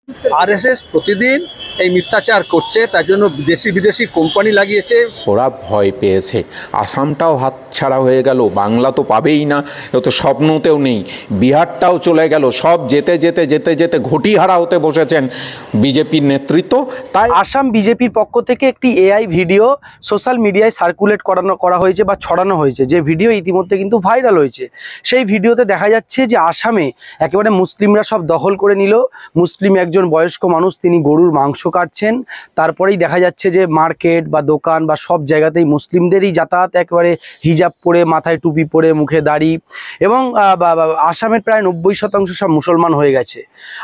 RSS প্রতিদিন এই মিথ্যাচার করছে, তার জন্য দেশি বিদেশি কোম্পানি লাগিয়েছে। ওরা ভয় পেয়েছে, আসামটাও হাতছাড়া হয়ে গেল, বাংলা তো পাবেই না, ও তো স্বপ্নতেও নেই, বিহারটাও চলে গেল, সব যেতে যেতে যেতে যেতে ঘটিহারা হতে বসেছেন বিজেপির নেতৃত্ব। তাই আসাম বিজেপির পক্ষ থেকে একটি এআই ভিডিও সোশ্যাল মিডিয়ায় সার্কুলেট করা হয়েছে বা ছড়ানো হয়েছে, যে ভিডিও ইতিমধ্যে কিন্তু ভাইরাল হয়েছে। সেই ভিডিওতে দেখা যাচ্ছে যে আসামে একেবারে মুসলিমরা সব দখল করে নিল। মুসলিম একজন বয়স্ক মানুষ, তিনি গরুর মাংস কাটছেন। তারপরেই দেখা যাচ্ছে যে মার্কেট বা দোকান বা সব জায়গাতেই মুসলিমদেরই যাতায়াত, একেবারে হিজাব পরে, মাথায় টুপি পরে, মুখে দাড়ি, এবং আসামের প্রায় 90% সব মুসলমান হয়ে গেছে।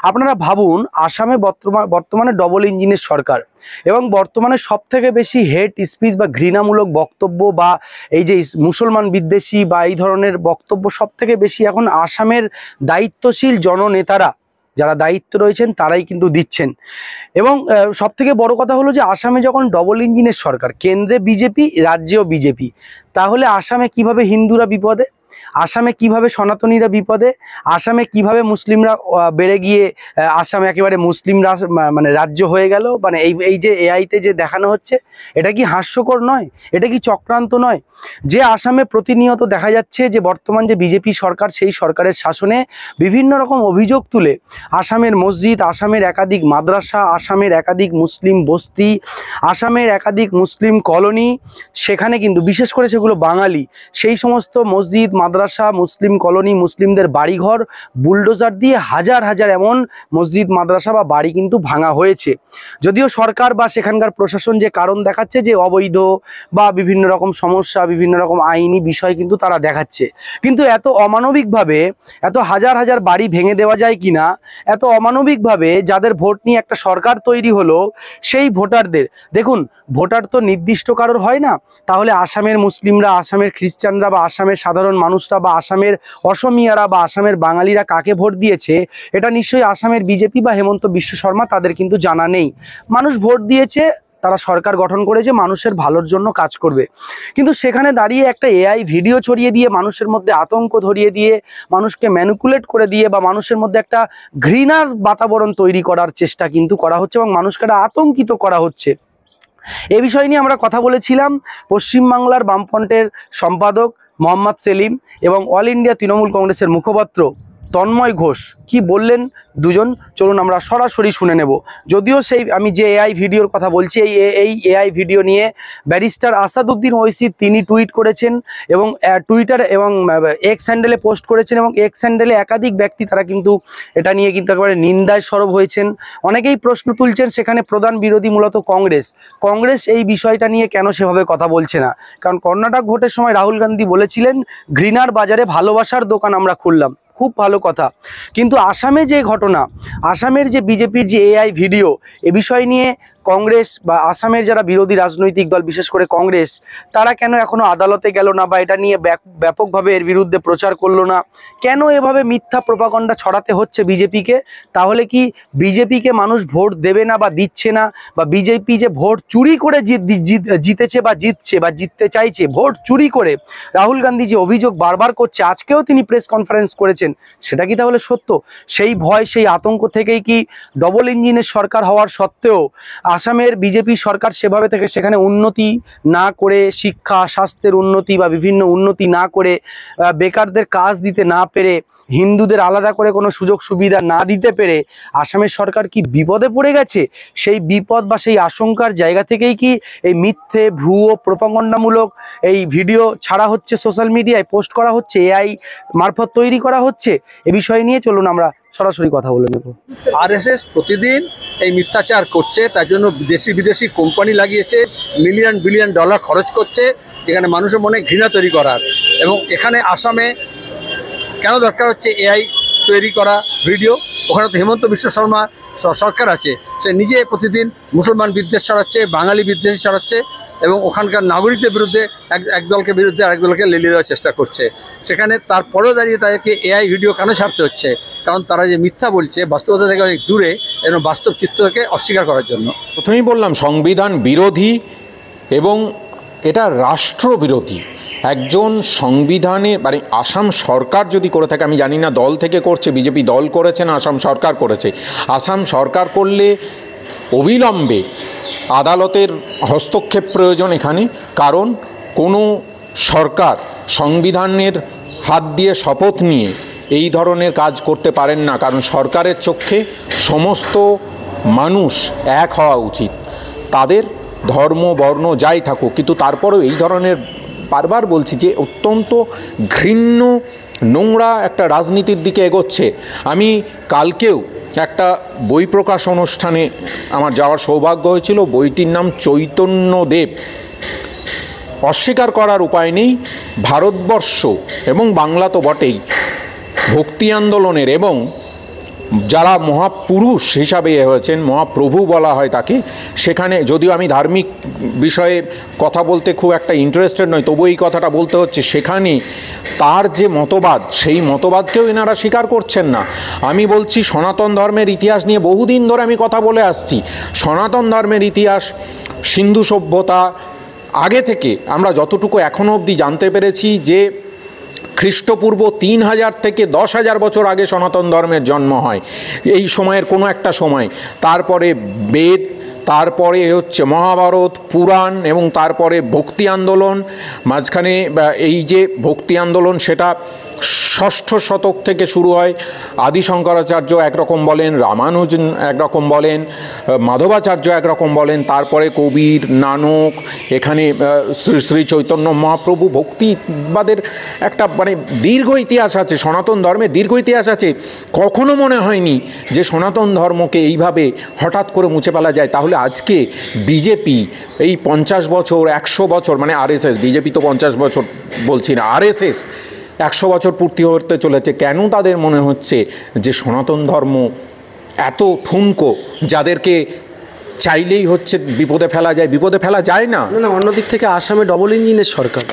আপনারা ভাবুন, আসামে বর্তমানে ডবল ইঞ্জিনের সরকার, এবং বর্তমানে সব থেকে বেশি হেট স্পিচ বা ঘৃণামূলক বক্তব্য বা এই যে মুসলমান বিদ্বেষী বা এই ধরনের বক্তব্য সব থেকে বেশি এখন আসামের দায়িত্বশীল জননেতারা, যারা দায়িত্ব রয়েছেন, তারাই কিন্তু দিচ্ছেন। এবং সব থেকে বড় কথা হলো যে আসামে যখন ডবল ইঞ্জিনের সরকার, কেন্দ্রে বিজেপি, রাজ্যেও বিজেপি, তাহলে আসামে কিভাবে হিন্দুরা বিপদে, আসামে কিভাবে সনাতনীরা বিপদে, আসামে কিভাবে মুসলিমরা বেড়ে গিয়ে আসামে একেবারে মুসলিমরা মানে রাজ্য হয়ে গেল। মানে এই যে এআইতে যে দেখানো হচ্ছে, এটা কি হাস্যকর নয়? এটা কি চক্রান্ত নয়? যে আসামে প্রতিনিয়ত দেখা যাচ্ছে যে বর্তমান যে বিজেপি সরকার, সেই সরকারের শাসনে বিভিন্ন রকম অভিযোগ তুলে আসামের মসজিদ, আসামের একাধিক মাদ্রাসা, আসামের একাধিক মুসলিম বস্তি, আসামের একাধিক মুসলিম কলোনি, সেখানে কিন্তু বিশেষ করে সেগুলো বাঙালি, সেই সমস্ত মসজিদ, মাদ্রাসা, মুসলিম কলোনি, মুসলিমদের বাড়িঘর বুলডোজার দিয়ে হাজার হাজার এমন মসজিদ, মাদ্রাসা বা বাড়ি কিন্তু ভাঙা হয়েছে। যদিও সরকার বা সেখানকার প্রশাসন যে কারণ দেখাচ্ছে যে অবৈধ বা বিভিন্ন রকম সমস্যা, বিভিন্ন রকম আইনি বিষয় কিন্তু তারা দেখাচ্ছে, কিন্তু এত অমানবিকভাবে এত হাজার হাজার বাড়ি ভেঙে দেওয়া যায় কিনা, এত অমানবিকভাবে যাদের ভোট নিয়ে একটা সরকার তৈরি হলো, সেই ভোটারদের দেখুন, ভোটার তো নির্দিষ্ট কারোর হয় না। তাহলে আসামের মুসলিমরা, আসামের খ্রিস্টানরা বা আসামের সাধারণ মানুষরা বা আসামের অসমিয়ারা বা আসামের বাঙালিরা কাকে ভোট দিয়েছে, এটা নিশ্চয়ই আসামের বিজেপি বা হেমন্ত বিশ্ব শর্মা, তাদের কিন্তু জানা নেই। মানুষ ভোট দিয়েছে, তারা সরকার গঠন করেছে, মানুষের ভালোর জন্য কাজ করবে। কিন্তু সেখানে দাঁড়িয়ে একটা এআই ভিডিও ছড়িয়ে দিয়ে, মানুষের মধ্যে আতঙ্ক ধরিয়ে দিয়ে, মানুষকে ম্যানিপুলেট করে দিয়ে বা মানুষের মধ্যে একটা ঘৃণার বাতাবরণ তৈরি করার চেষ্টা কিন্তু করা হচ্ছে, এবং মানুষকে আতঙ্কিত করা হচ্ছে। এ বিষয় নিয়ে আমরা কথা বলেছিলাম পশ্চিমবাংলার বামফ্রন্টের সম্পাদক মোহাম্মদ সেলিম এবং অল ইন্ডিয়া তৃণমূল কংগ্রেসের মুখপাত্র তন্ময় ঘোষ। কি বললেন দুজন, চলুন আমরা সরাসরি শুনে নেব। যদিও সেই আমি যে এআই ভিডিওর কথা বলছি, এই এআই ভিডিও নিয়ে ব্যারিস্টার আসাদুদ্দিন ওয়াইসি তিনি টুইট করেছেন এবং টুইটার এবং এক্স হ্যান্ডেলে পোস্ট করেছেন, এবং এক্স হ্যান্ডেলে একাধিক ব্যক্তি তারা কিন্তু এটা নিয়ে কিন্তু একেবারে নিন্দায় সরব হয়েছেন। অনেকেই প্রশ্ন তুলছেন, সেখানে প্রধান বিরোধী মূলত কংগ্রেস এই বিষয়টা নিয়ে কেন সেভাবে কথা বলছে না। কারণ কর্ণাটক ভোটের সময় রাহুল গান্ধী বলেছিলেন, ঘৃণার বাজারে ভালোবাসার দোকান আমরা খুললাম, খুব ভালো কথা। কিন্তু আসামে যে ঘটনা, আসামের যে বিজেপির যে এআই ভিডিও, এ বিষয় নিয়ে কংগ্রেস বা আসামের যারা বিরোধী রাজনৈতিক দল, বিশেষ করে কংগ্রেস, তারা কেন এখনো আদালতে গেল না বা এটা নিয়ে ব্যাপকভাবে এর বিরুদ্ধে প্রচার করলো না? কেন এভাবে মিথ্যা প্রোপাগান্ডা ছড়াতে হচ্ছে বিজেপিকে? তাহলে কি বিজেপিকে মানুষ ভোট দেবে না বা দিচ্ছে না, বা বিজেপি যে ভোট চুরি করে জিতেছে বা জিতছে বা জিততে চাইছে ভোট চুরি করে? রাহুল গান্ধী যে অভিযোগ বারবার করছে, আজকেও তিনি প্রেস কনফারেন্স করেছেন, সেটা কি তাহলে সত্য? সেই ভয়, সেই আতঙ্ক থেকেই কি ডবল ইঞ্জিনের সরকার হওয়ার সত্ত্বেও আসামের বিজেপি সরকার সেভাবে থেকে সেখানে উন্নতি না করে, শিক্ষা, স্বাস্থ্যের উন্নতি বা বিভিন্ন উন্নতি না করে, বেকারদের কাজ দিতে না পেরে, হিন্দুদের আলাদা করে কোনো সুযোগ সুবিধা না দিতে পেরে আসামের সরকার কি বিপদে পড়ে গেছে? সেই বিপদ বা সেই আশঙ্কার জায়গা থেকেই কি এই মিথ্যে, ভুয়ো, প্রোপাগান্ডামূলক এই ভিডিও ছাড়া হচ্ছে, সোশ্যাল মিডিয়ায় পোস্ট করা হচ্ছে, এআই মারফত তৈরি করা হচ্ছে? এ বিষয় নিয়ে চলুন আমরা সরাসরি কথা বলে নেব। আরএসএস প্রতিদিন এই মিথ্যাচার করছে, তার জন্য দেশি বিদেশি কোম্পানি লাগিয়েছে, মিলিয়ন বিলিয়ন ডলার খরচ করছে, যেখানে মানুষের মনে ঘৃণা তৈরি করার। এবং এখানে আসামে কেন দরকার হচ্ছে এআই তৈরি করা ভিডিও? ওখানে তো হেমন্ত বিশ্ব শর্মা সরকার আছে, সে নিজে প্রতিদিন মুসলমান বিদ্বেষ ছড়াচ্ছে, বাঙালি বিদ্বেষ ছড়াচ্ছে, এবং ওখানকার নাগরিকদের বিরুদ্ধে এক দলকে বিরুদ্ধে আরেক দলকে লেলিয়ে দেওয়ার চেষ্টা করছে। সেখানে তারপরেও দাঁড়িয়ে তাদেরকে এআই ভিডিও কেন ছাড়তে হচ্ছে? কারণ তারা যে মিথ্যা বলছে বাস্তবতা থেকে অনেক দূরে, এবং বাস্তব চিত্রকে অস্বীকার করার জন্য। প্রথমেই বললাম সংবিধান বিরোধী এবং এটা রাষ্ট্রবিরোধী। একজন সংবিধানে মানে আসাম সরকার যদি করে থাকে, আমি জানি না দল থেকে করছে, বিজেপি দল করেছে না আসাম সরকার করেছে, আসাম সরকার করলে অবিলম্বে আদালতের হস্তক্ষেপ প্রয়োজন এখানে। কারণ কোনো সরকার সংবিধানের হাত দিয়ে শপথ নিয়ে এই ধরনের কাজ করতে পারেন না, কারণ সরকারের চোখে সমস্ত মানুষ এক হওয়া উচিত, তাদের ধর্ম বর্ণ যাই থাকুক, কিন্তু তারপরেও এই ধরনের বারবার বলছি যে অত্যন্ত ঘৃণ্য নোংরা একটা রাজনীতির দিকে এগোচ্ছে। আমি কালকেও একটা বই প্রকাশ অনুষ্ঠানে আমার যাওয়ার সৌভাগ্য হয়েছিল, বইটির নাম চৈতন্যদেব। অস্বীকার করার উপায় নেই, ভারতবর্ষ এবং বাংলা তো বটেই ভক্তি আন্দোলনের এবং যারা মহাপুরুষ হিসাবে হয়েছেন, মহাপ্রভু বলা হয় তাকে, সেখানে যদিও আমি ধার্মিক বিষয়ে কথা বলতে খুব একটা ইন্টারেস্টেড নই, তবু এই কথাটা বলতে হচ্ছে, সেখানে তার যে মতবাদ সেই মতবাদকেও এনারা স্বীকার করছেন না। আমি বলছি সনাতন ধর্মের ইতিহাস নিয়ে বহুদিন ধরে আমি কথা বলে আসছি। সনাতন ধর্মের ইতিহাস সিন্ধু সভ্যতা আগে থেকে আমরা যতটুকু এখনও অবধি জানতে পেরেছি যে খ্রিস্টপূর্ব 3000 থেকে 10,000 বছর আগে সনাতন ধর্মের জন্ম হয়, এই সময়ের কোনো একটা সময়। তারপরে বেদ, তারপরে হচ্ছে মহাভারত, পুরাণ এবং তারপরে ভক্তি আন্দোলন। মাঝখানে এই যে ভক্তি আন্দোলন সেটা ষষ্ঠ শতক থেকে শুরু হয়। আদি শঙ্করাচার্য একরকম বলেন, রামানুজ একরকম বলেন, মাধবাচার্য একরকম বলেন, তারপরে কবির, নানক, এখানে শ্রী শ্রী চৈতন্য মহাপ্রভু। ভক্তিবাদের একটা মানে দীর্ঘ ইতিহাস আছে, সনাতন ধর্মের দীর্ঘ ইতিহাস আছে। কখনো মনে হয়নি যে সনাতন ধর্মকে এইভাবে হঠাৎ করে মুছে ফেলা যায়। তাহলে আজকে বিজেপি এই 50 বছর 100 বছর মানে আরএসএস, বিজেপি তো 50 বছর বলছি না, আরএসএস 100 বছর পূর্তি হতে চলেছে, কেন তাদের মনে হচ্ছে যে সনাতন ধর্ম এত ঠুনকো যাদেরকে চাইলেই হচ্ছে বিপদে ফেলা যায়? বিপদে ফেলা যায় না। না, অন্যদিক থেকে আসামে ডবল ইঞ্জিনের সরকার,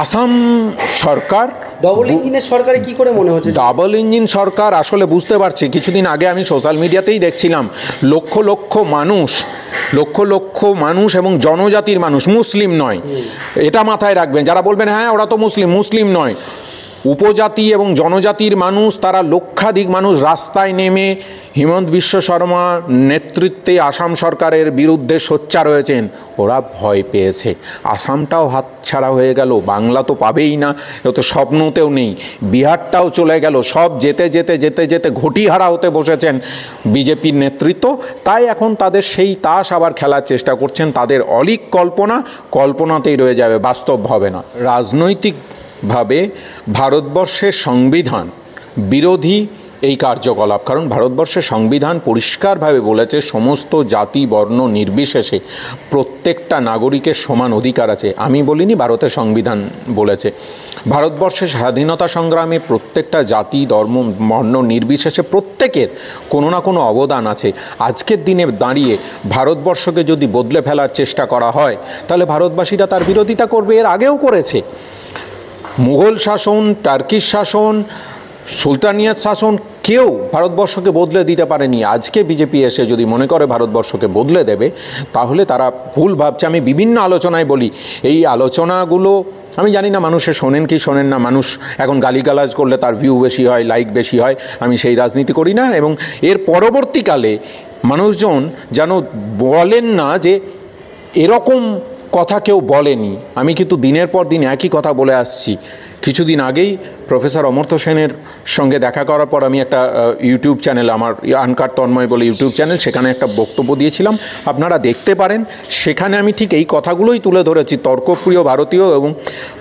আসাম সরকার ডবল ইঞ্জিনের সরকারে কি করে মনে হচ্ছে? ডাবল ইঞ্জিন সরকার আসলে বুঝতে পারছি। কিছুদিন আগে আমি সোশ্যাল মিডিয়াতেই দেখছিলাম লক্ষ লক্ষ মানুষ এবং জনজাতির মানুষ, মুসলিম নয়, এটা মাথায় রাখবেন। যারা বলবেন হ্যাঁ ওরা তো মুসলিম নয়, উপজাতি এবং জনজাতির মানুষ, তারা লক্ষাধিক মানুষ রাস্তায় নেমে হিমন্ত বিশ্ব শর্মা নেতৃত্বে আসাম সরকারের বিরুদ্ধে সোচ্চার হয়েছেন। ওরা ভয় পেয়েছে, আসামটাও হাতছাড়া হয়ে গেল, বাংলা তো পাবেই না, এ তো স্বপ্নতেও নেই, বিহারটাও চলে গেল, সব যেতে যেতে যেতে যেতে ঘটিহারা হতে বসেছেন বিজেপির নেতৃত্ব। তাই এখন তাদের সেই তাস আবার খেলার চেষ্টা করছেন। তাদের অলীক কল্পনাতেই রয়ে যাবে, বাস্তব হবে না। রাজনৈতিকভাবে ভারতবর্ষের সংবিধান বিরোধী এই কার্যকলাপ, কারণ ভারতবর্ষের সংবিধান পরিষ্কারভাবে বলেছে সমস্ত জাতি বর্ণ নির্বিশেষে প্রত্যেকটা নাগরিকের সমান অধিকার আছে। আমি বলিনি, ভারতের সংবিধান বলেছে। ভারতবর্ষের স্বাধীনতা সংগ্রামে প্রত্যেকটা জাতি ধর্ম বর্ণ নির্বিশেষে প্রত্যেকের কোনো না কোনো অবদান আছে। আজকের দিনে দাঁড়িয়ে ভারতবর্ষকে যদি বদলে ফেলার চেষ্টা করা হয় তাহলে ভারতবাসীরা তার বিরোধিতা করবে, এর আগেও করেছে। মুঘল শাসন, টার্কিশ শাসন, সুলতানিয়াত শাসন, কেউ ভারতবর্ষকে বদলে দিতে পারেনি। আজকে বিজেপি এসে যদি মনে করে ভারতবর্ষকে বদলে দেবে তাহলে তারা ভুল ভাবছে। আমি বিভিন্ন আলোচনায় বলি, এই আলোচনাগুলো আমি জানি না মানুষে শোনেন কি শোনেন না। মানুষ এখন গালিগালাজ করলে তার ভিউ বেশি হয়, লাইক বেশি হয়, আমি সেই রাজনীতি করি না। এবং এর পরবর্তীকালে মানুষজন যেন বলেন না যে এরকম কথা কেউ বলেনি। আমি কিন্তু দিনের পর দিন একই কথা বলে আসছি। কিছুদিন আগেই প্রফেসর অমর্ত্য সেনের সঙ্গে দেখা করার পর আমি একটা ইউটিউব চ্যানেল, আমার আনকাট তন্ময় বলে ইউটিউব চ্যানেল, সেখানে একটা বক্তব্য দিয়েছিলাম, আপনারা দেখতে পারেন। সেখানে আমি ঠিক এই কথাগুলোই তুলে ধরেছি। তর্কপ্রিয় ভারতীয় এবং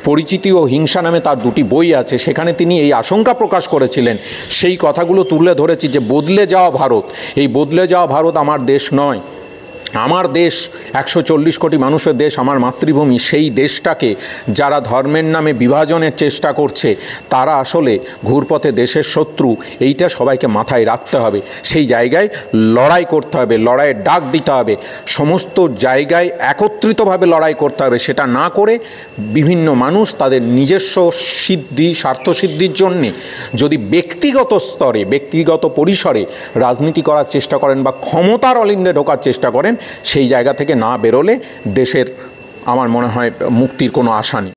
পরিচিতি ও হিংসা নামে তার দুটি বই আছে, সেখানে তিনি এই আশঙ্কা প্রকাশ করেছিলেন। সেই কথাগুলো তুলে ধরেছি যে বদলে যাওয়া ভারত, এই বদলে যাওয়া ভারত আমার দেশ নয়। আমার দেশ 140 কোটি মানুষের দেশ, আমার মাতৃভূমি। সেই দেশটাকে যারা ধর্মের নামে বিভাজনের চেষ্টা করছে তারা আসলে ঘুরপথে দেশের শত্রু, এইটা সবাইকে মাথায় রাখতে হবে। সেই জায়গায় লড়াই করতে হবে, লড়াইয়ের ডাক দিতে হবে, সমস্ত জায়গায় একত্রিতভাবে লড়াই করতে হবে। সেটা না করে বিভিন্ন মানুষ তাদের নিজস্ব সিদ্ধি, স্বার্থসিদ্ধির জন্যে যদি ব্যক্তিগত স্তরে, ব্যক্তিগত পরিসরে রাজনীতি করার চেষ্টা করেন বা ক্ষমতার অলিন্দে ঢোকার চেষ্টা করেন, সেই জায়গা থেকে না বেরোলে দেশের আমার মনে হয় মুক্তির কোনো আশা নেই।